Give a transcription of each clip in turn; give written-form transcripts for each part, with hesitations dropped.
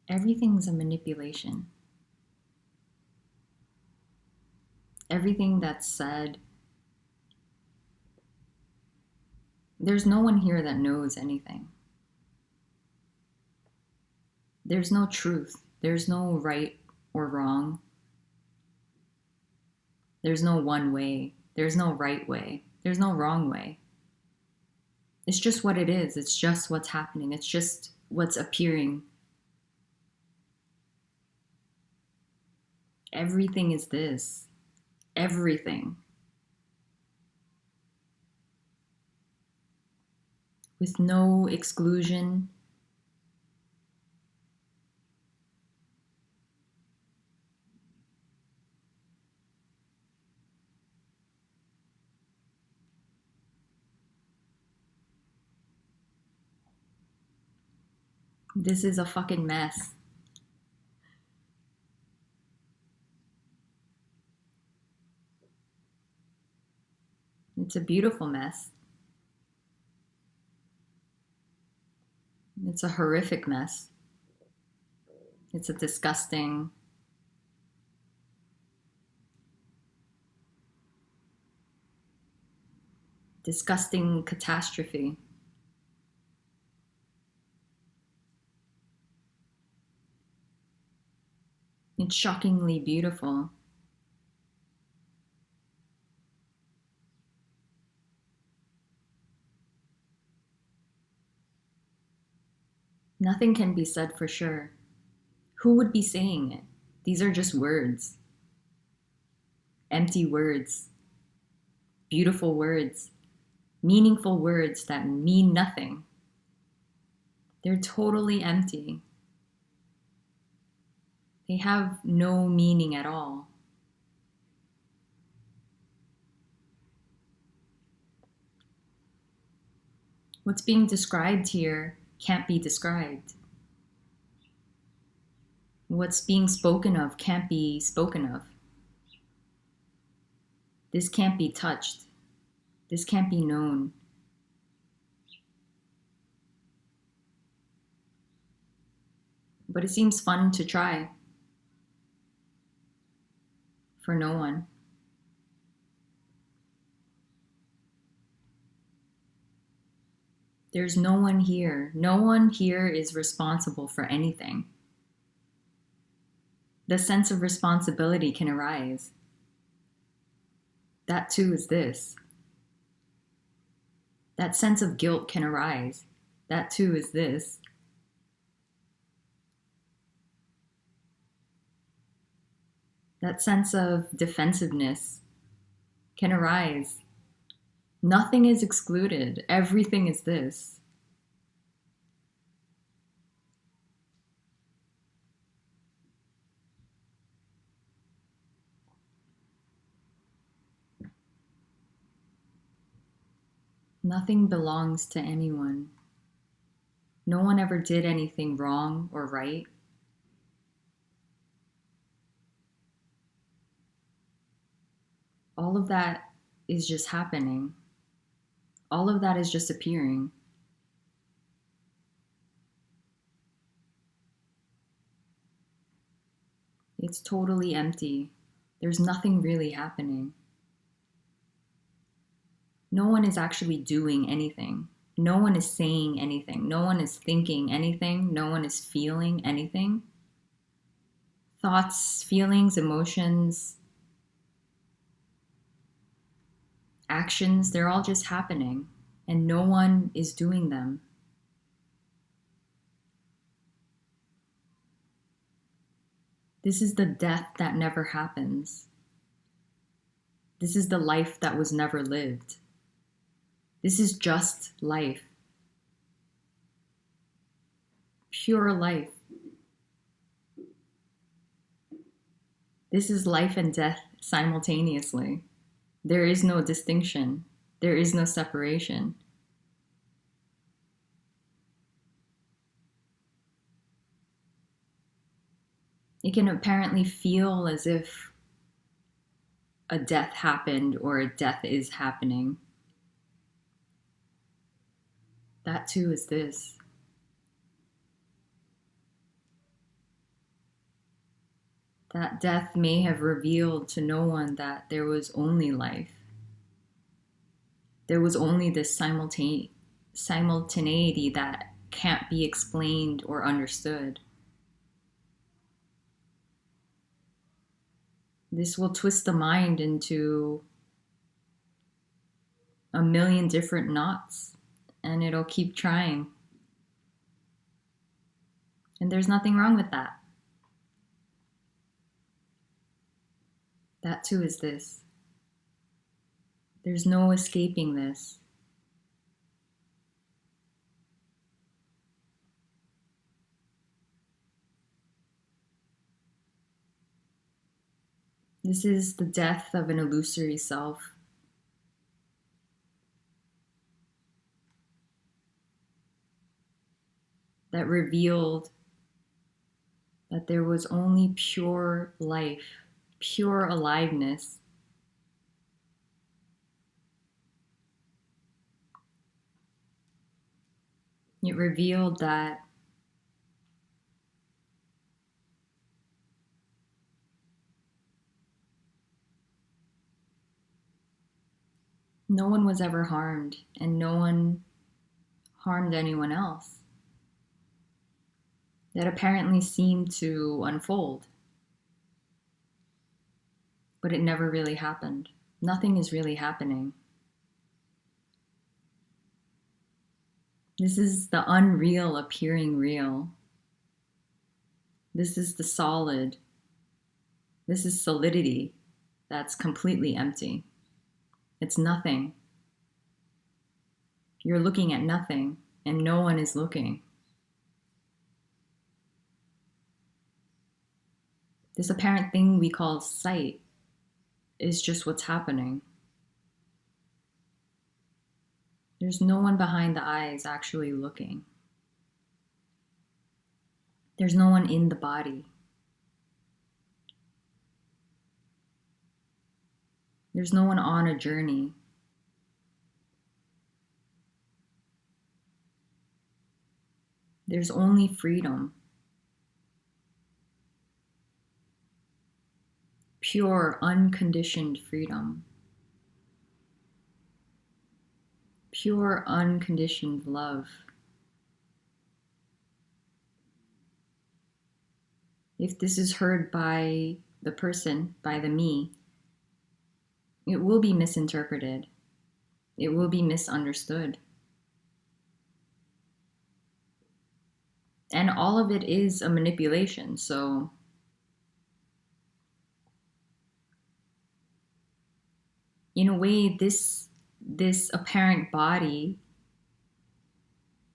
Everything's a manipulation. Everything that's said, there's no one here that knows anything. There's no truth. There's no right or wrong. There's no one way. There's no right way. There's no wrong way. It's just what it is. It's just what's happening. It's just what's appearing. Everything is this. Everything. With no exclusion. This is a fucking mess. It's a beautiful mess. It's a horrific mess. It's a disgusting catastrophe. It's shockingly beautiful. Nothing can be said for sure. Who would be saying it? These are just words. Empty words. Beautiful words. Meaningful words that mean nothing. They're totally empty. They have no meaning at all. What's being described here can't be described. What's being spoken of can't be spoken of. This can't be touched. This can't be known. But it seems fun to try. For no one. There's no one here. No one here is responsible for anything. The sense of responsibility can arise. That too is this. That sense of guilt can arise. That too is this. That sense of defensiveness can arise. Nothing is excluded. Everything is this. Nothing belongs to anyone. No one ever did anything wrong or right. All of that is just happening. All of that is just appearing. It's totally empty. There's nothing really happening. No one is actually doing anything. No one is saying anything. No one is thinking anything. No one is feeling anything. Thoughts, feelings, emotions, actions, they're all just happening, and no one is doing them. This is the death that never happens. This is the life that was never lived. This is just life. Pure life. This is life and death simultaneously. There is no distinction. There is no separation. It can apparently feel as if a death happened or a death is happening. That too is this. That death may have revealed to no one that there was only life. There was only this simultaneity that can't be explained or understood. This will twist the mind into a million different knots, and it'll keep trying. And there's nothing wrong with that. That too is this. There's no escaping this. This is the death of an illusory self. That revealed that there was only pure life, pure aliveness. It revealed that no one was ever harmed, and no one harmed anyone else. That apparently seemed to unfold, but it never really happened. Nothing is really happening. This is the unreal appearing real. This is the solid. This is solidity that's completely empty. It's nothing. You're looking at nothing, and no one is looking. This apparent thing we call sight is just what's happening. There's no one behind the eyes actually looking. There's no one in the body. There's no one on a journey. There's only freedom. Pure, unconditioned freedom. Pure, unconditioned love. If this is heard by the person, by the me, it will be misinterpreted. It will be misunderstood. And all of it is a manipulation. So in a way, this apparent body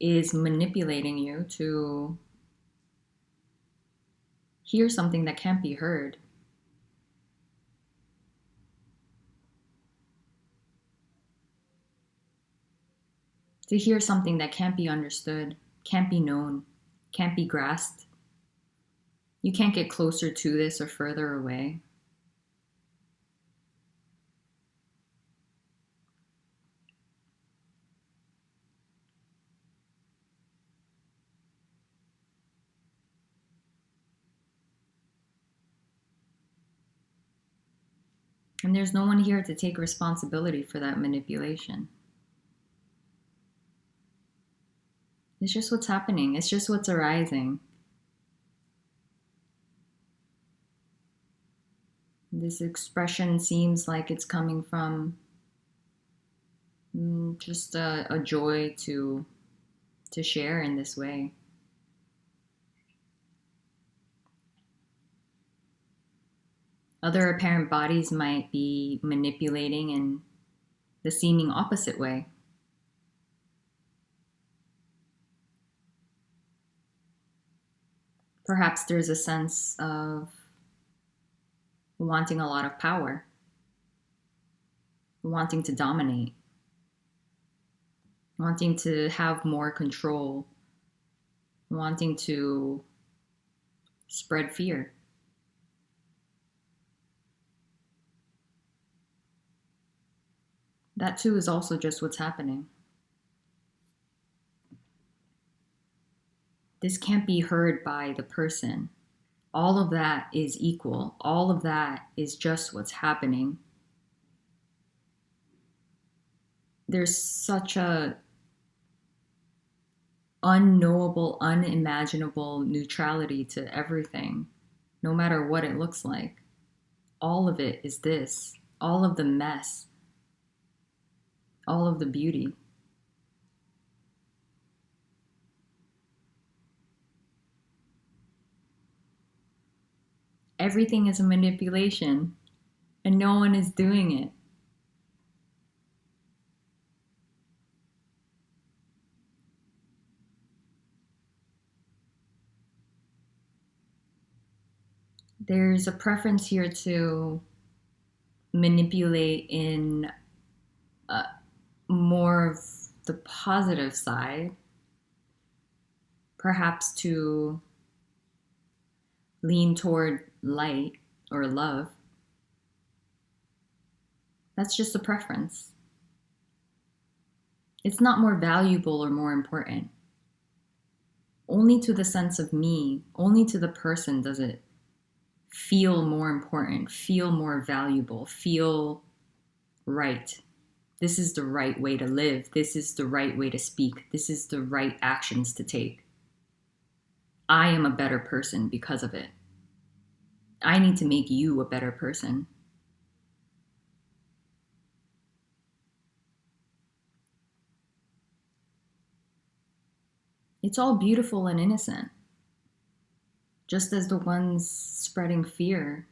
is manipulating you to hear something that can't be heard. To hear something that can't be understood, can't be known, can't be grasped. You can't get closer to this or further away. And there's no one here to take responsibility for that manipulation. It's just what's happening. It's just what's arising. This expression seems like it's coming from just a joy to share in this way. Other apparent bodies might be manipulating in the seeming opposite way. Perhaps there's a sense of wanting a lot of power, wanting to dominate, wanting to have more control, wanting to spread fear. That too is also just what's happening. This can't be heard by the person. All of that is equal. All of that is just what's happening. There's such a unknowable, unimaginable neutrality to everything, no matter what it looks like. All of it is this, all of the mess, all of the beauty. Everything is a manipulation, and no one is doing it. There's a preference here to manipulate in more of the positive side, perhaps to lean toward light or love. That's just a preference. It's not more valuable or more important. Only to the sense of me, only to the person does it feel more important, feel more valuable, feel right. This is the right way to live. This is the right way to speak. This is the right actions to take. I am a better person because of it. I need to make you a better person. It's all beautiful and innocent, just as the ones spreading fear.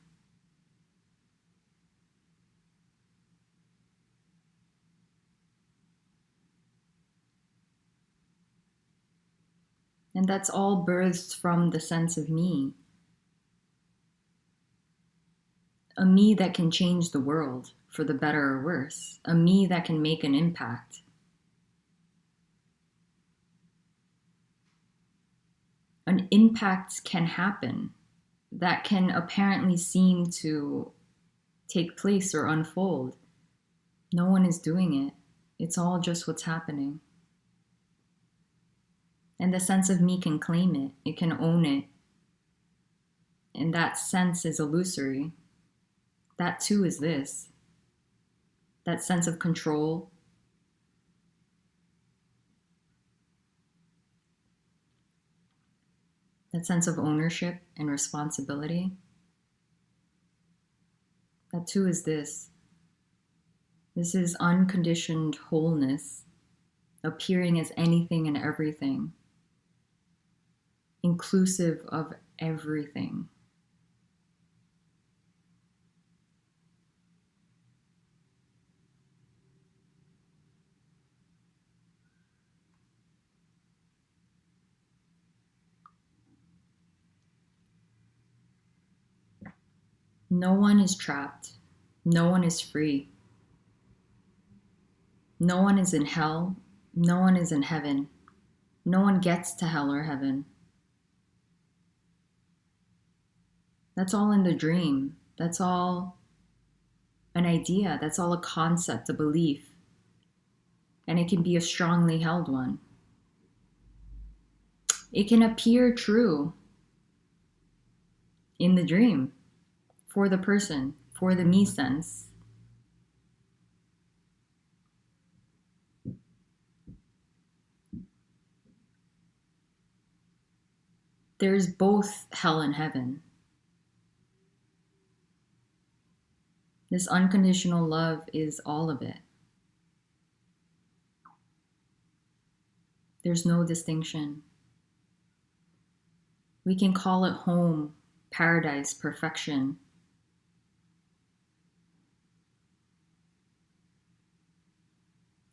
And that's all birthed from the sense of me. A me that can change the world for the better or worse. A me that can make an impact. An impact can happen that can apparently seem to take place or unfold. No one is doing it. It's all just what's happening. And the sense of me can claim it, it can own it. And that sense is illusory. That too is this. That sense of control. That sense of ownership and responsibility. That too is this. This is unconditioned wholeness, appearing as anything and everything, inclusive of everything. No one is trapped. No one is free. No one is in hell. No one is in heaven. No one gets to hell or heaven. That's all in the dream. That's all an idea. That's all a concept, a belief. And it can be a strongly held one. It can appear true in the dream for the person, for the me sense. There's both hell and heaven. This unconditional love is all of it. There's no distinction. We can call it home, paradise, perfection.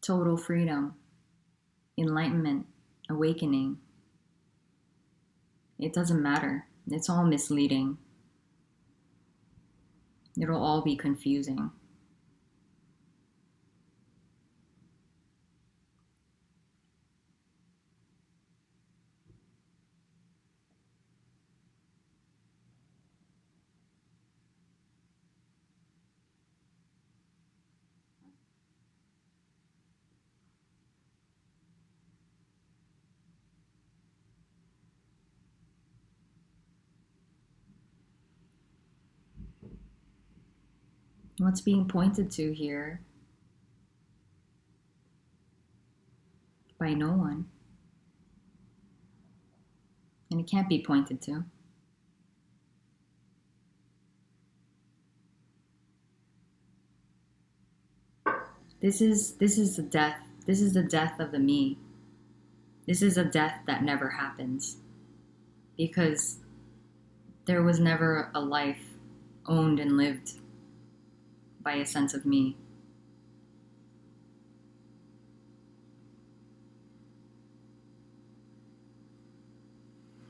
Total freedom, enlightenment, awakening. It doesn't matter. It's all misleading. It'll all be confusing. What's being pointed to here by no one, and it can't be pointed to. This is the death. This is the death of the me. This is a death that never happens because there was never a life owned and lived by a sense of me.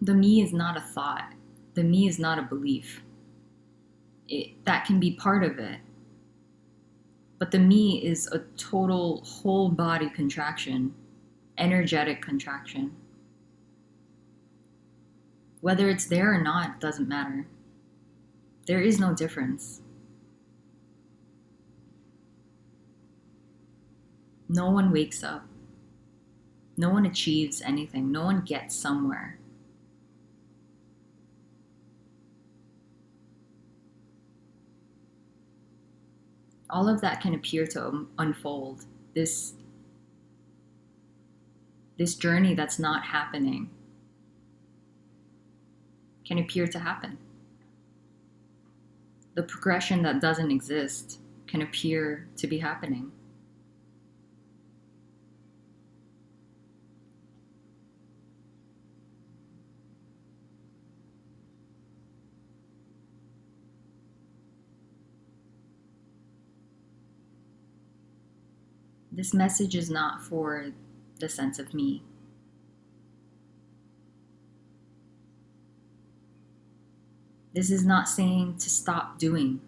The me is not a thought. The me is not a belief. That can be part of it. But the me is a total whole body contraction, energetic contraction. Whether it's there or not doesn't matter. There is no difference. No one wakes up. No one achieves anything. No one gets somewhere. All of that can appear to unfold. This journey that's not happening can appear to happen. The progression that doesn't exist can appear to be happening. This message is not for the sense of me. This is not saying to stop doing.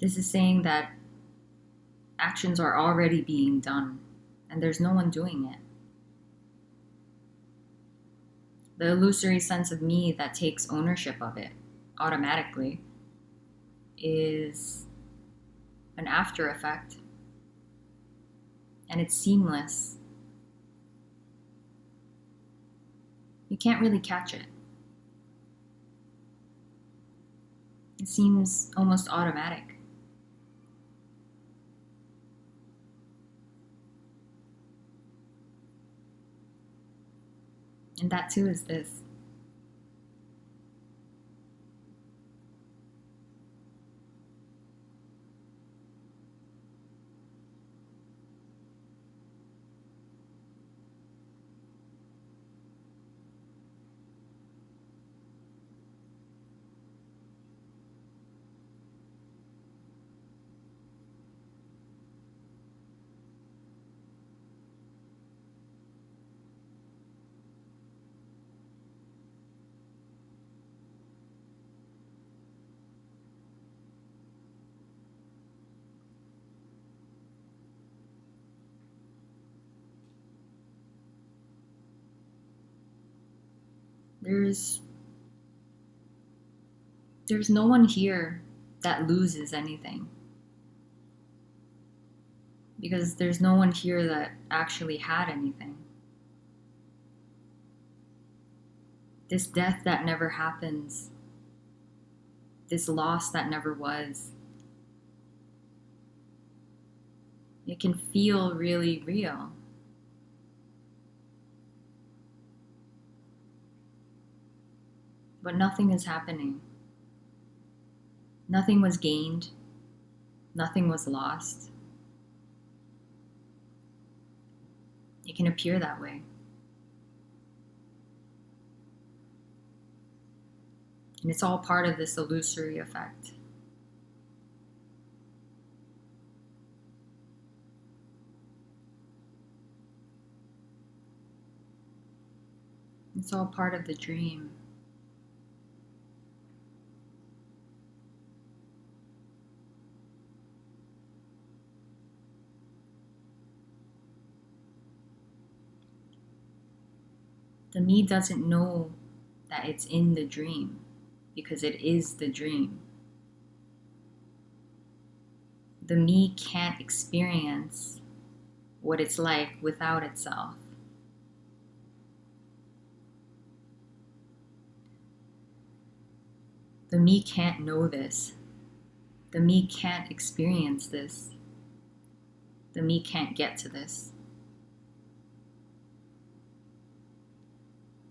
This is saying that actions are already being done and there's no one doing it. The illusory sense of me that takes ownership of it automatically is an after effect, and it's seamless. You can't really catch it. It seems almost automatic. And that too is this. There's no one here that loses anything, because there's no one here that actually had anything. This death that never happens, this loss that never was, it can feel really real. But nothing is happening. Nothing was gained. Nothing was lost. It can appear that way. And it's all part of this illusory effect. It's all part of the dream. The me doesn't know that it's in the dream because it is the dream. The me can't experience what it's like without itself. The me can't know this. The me can't experience this. The me can't get to this.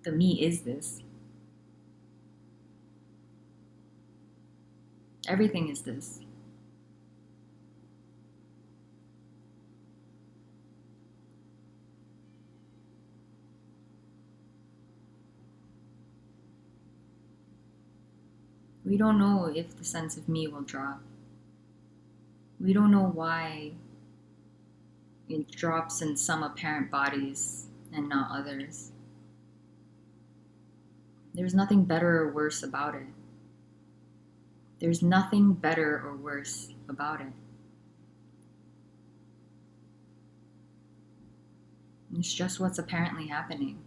The me is this. Everything is this. We don't know if the sense of me will drop. We don't know why it drops in some apparent bodies and not others. There's nothing better or worse about it. There's nothing better or worse about it. It's just what's apparently happening.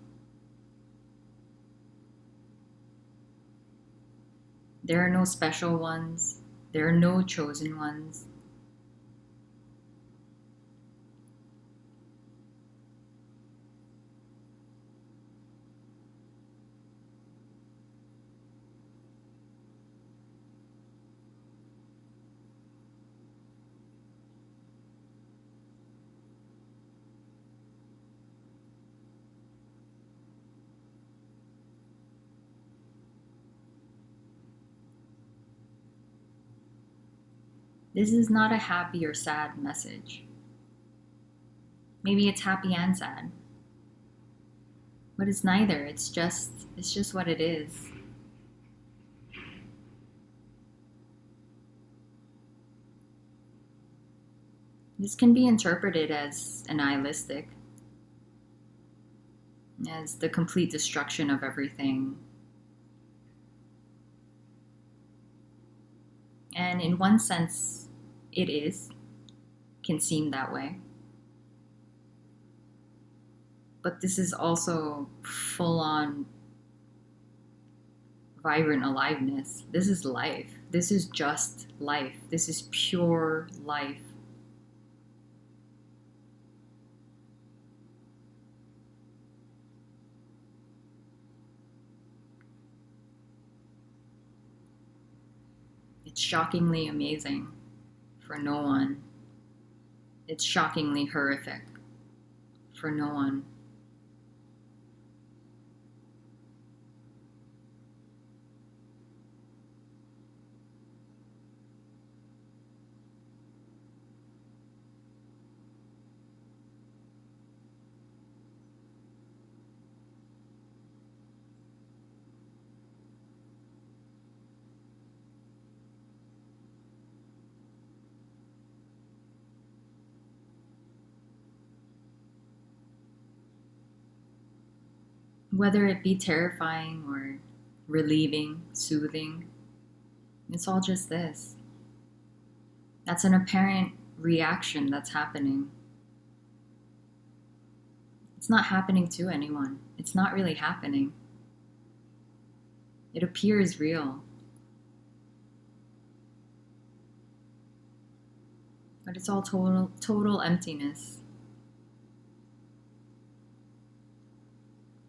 There are no special ones. There are no chosen ones. This is not a happy or sad message. Maybe it's happy and sad. But it's neither. It's just what it is. This can be interpreted as a nihilistic, as the complete destruction of everything. And in one sense, it is, can seem that way. But this is also full-on vibrant aliveness. This is life. This is just life. This is pure life. It's shockingly amazing for no one. It's shockingly horrific for no one. Whether it be terrifying or relieving, soothing, it's all just this. That's an apparent reaction that's happening. It's not happening to anyone. It's not really happening. It appears real. But it's all total emptiness.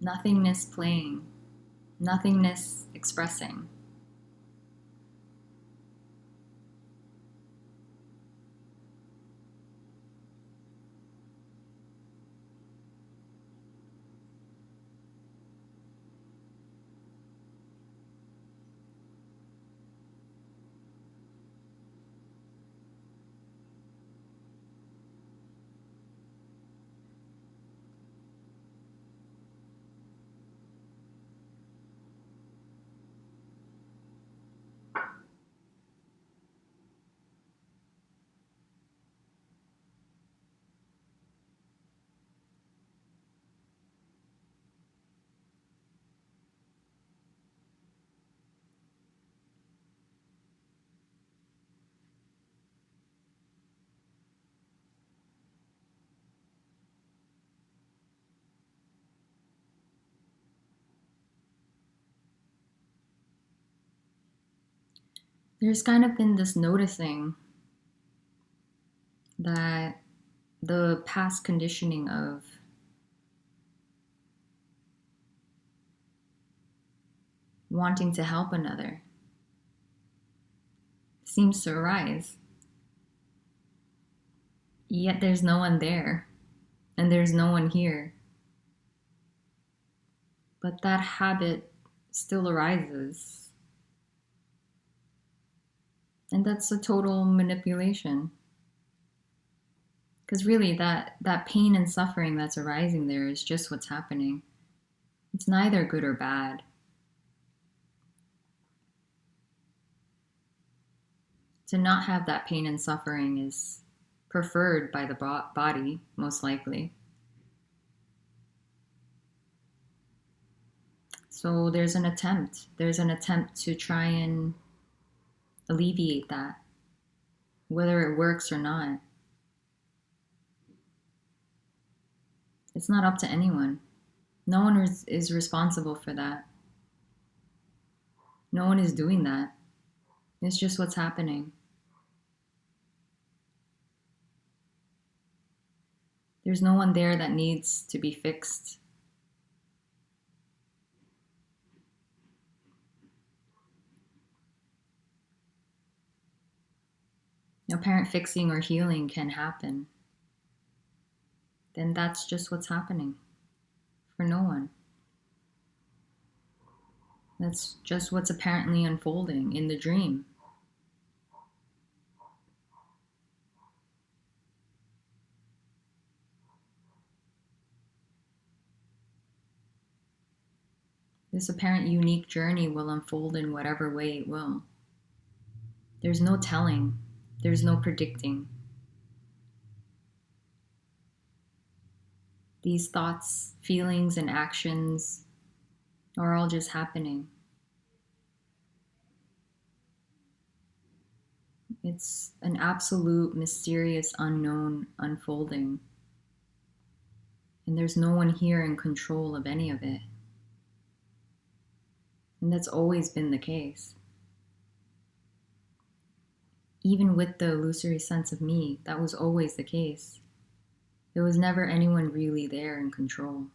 Nothingness playing, nothingness expressing. There's kind of been this noticing that the past conditioning of wanting to help another, seems to arise. Yet there's no one there, and there's no one here. But that habit still arises. And that's a total manipulation. Because really, that pain and suffering that's arising there is just what's happening. It's neither good or bad. To not have that pain and suffering is preferred by the body, most likely. So there's an attempt. There's an attempt to try and alleviate that, whether it works or not. It's not up to anyone. No one is responsible for that. No one is doing that. It's just what's happening. There's no one there that needs to be fixed. Apparent fixing or healing can happen. Then that's just what's happening for no one. That's just what's apparently unfolding in the dream. This apparent unique journey will unfold in whatever way it will. There's no telling. There's no predicting. These thoughts, feelings, and actions are all just happening. It's an absolute, mysterious, unknown unfolding. And there's no one here in control of any of it. And that's always been the case. Even with the illusory sense of me, that was always the case. There was never anyone really there in control.